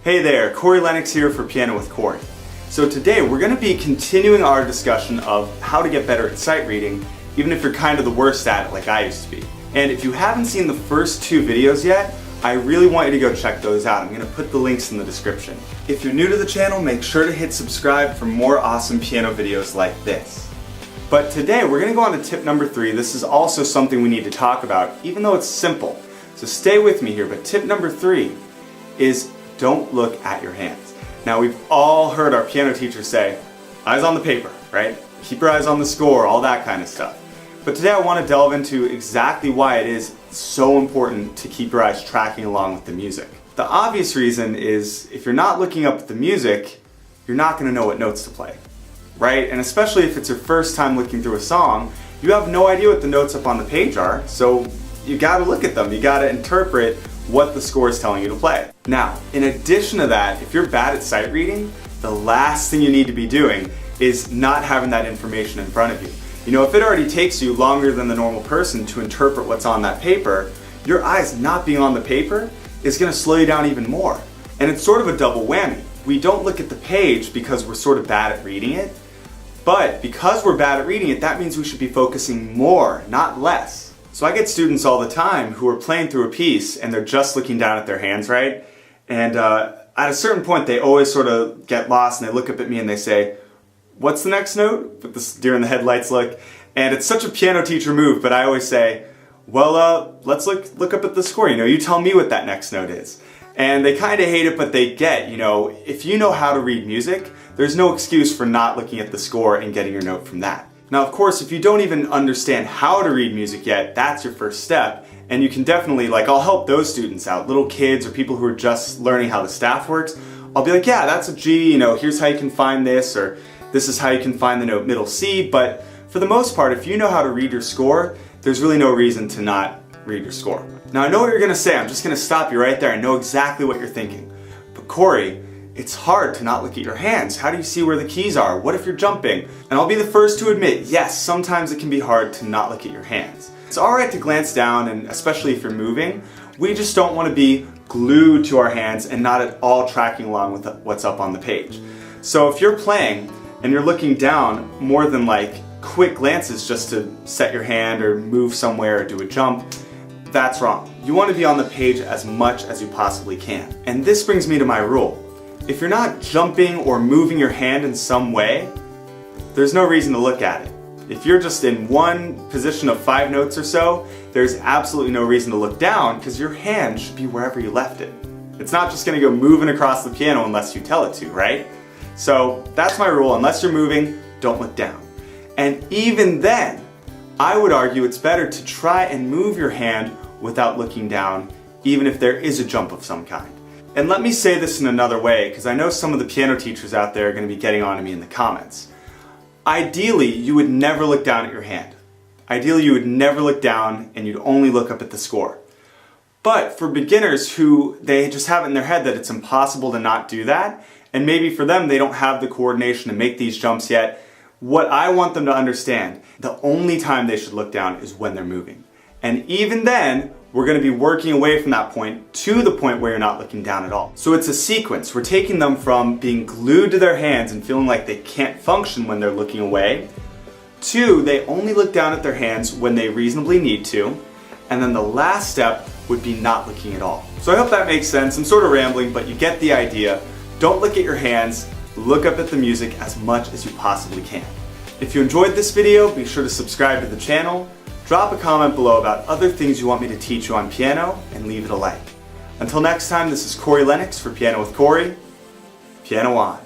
Hey there, Corey Lennox here for Piano with Corey. So today we're going to be continuing our discussion of how to get better at sight reading, even if you're kind of the worst at it like I used to be. And if you haven't seen the first two videos yet, I really want you to go check those out. I'm going to put the links in the description. If you're new to the channel, make sure to hit subscribe for more awesome piano videos like this. But today we're going to go on to tip number 3. This is also something we need to talk about, even though it's simple. So stay with me here, but tip number 3 is don't look at your hands. Now we've all heard our piano teacher say, eyes on the paper, right? Keep your eyes on the score, all that kind of stuff. But today I want to delve into exactly why it is so important to keep your eyes tracking along with the music. The obvious reason is if you're not looking up at the music, you're not going to know what notes to play, right? And especially if it's your first time looking through a song, you have no idea what the notes up on the page are, so you got to look at them. You got to interpret what the score is telling you to play. Now, in addition to that, if you're bad at sight reading, the last thing you need to be doing is not having that information in front of you. You know, if it already takes you longer than the normal person to interpret what's on that paper, your eyes not being on the paper is going to slow you down even more. And it's sort of a double whammy. We don't look at the page because we're sort of bad at reading it, but because we're bad at reading it, that means we should be focusing more, not less. So I get students all the time who are playing through a piece and they're just looking down at their hands, right? And at a certain point they always sort of get lost and they look up at me and they say, what's the next note? With this deer in the headlights look. And it's such a piano teacher move, but I always say, well, let's look up at the score. You know, you tell me what that next note is. And they kind of hate it, but they get, you know, if you know how to read music, there's no excuse for not looking at the score and getting your note from that. Now, of course, if you don't even understand how to read music yet, that's your first step. And you can definitely, I'll help those students out, little kids or people who are just learning how the staff works. I'll be like, yeah, that's a G, you know, here's how you can find this, or this is how you can find the note middle C. But for the most part, if you know how to read your score, there's really no reason to not read your score. Now, I know what you're gonna say. I'm just gonna stop you right there. I know exactly what you're thinking. But Corey, it's hard to not look at your hands. How do you see where the keys are? What if you're jumping? And I'll be the first to admit, yes, sometimes it can be hard to not look at your hands. It's alright to glance down, and especially if you're moving, we just don't want to be glued to our hands and not at all tracking along with what's up on the page. So if you're playing and you're looking down more than quick glances just to set your hand or move somewhere or do a jump, that's wrong. You want to be on the page as much as you possibly can. And this brings me to my rule. If you're not jumping or moving your hand in some way, there's no reason to look at it. If you're just in one position of 5 notes or so, there's absolutely no reason to look down because your hand should be wherever you left it. It's not just going to go moving across the piano unless you tell it to, right? So that's my rule. Unless you're moving, don't look down. And even then, I would argue it's better to try and move your hand without looking down, even if there is a jump of some kind. And let me say this in another way, because I know some of the piano teachers out there are going to be getting on to me in the comments. Ideally, you would never look down at your hand. Ideally, you would never look down and you'd only look up at the score. But for beginners who they just have it in their head that it's impossible to not do that, and maybe for them they don't have the coordination to make these jumps yet, what I want them to understand, the only time they should look down is when they're moving. And even then, we're going to be working away from that point to the point where you're not looking down at all. So it's a sequence. We're taking them from being glued to their hands and feeling like they can't function when they're looking away, to they only look down at their hands when they reasonably need to, and then the last step would be not looking at all. So I hope that makes sense. I'm sort of rambling, but you get the idea. Don't look at your hands, look up at the music as much as you possibly can. If you enjoyed this video, be sure to subscribe to the channel. Drop a comment below about other things you want me to teach you on piano, and leave it a like. Until next time, this is Corey Lennox for Piano with Corey. Piano on.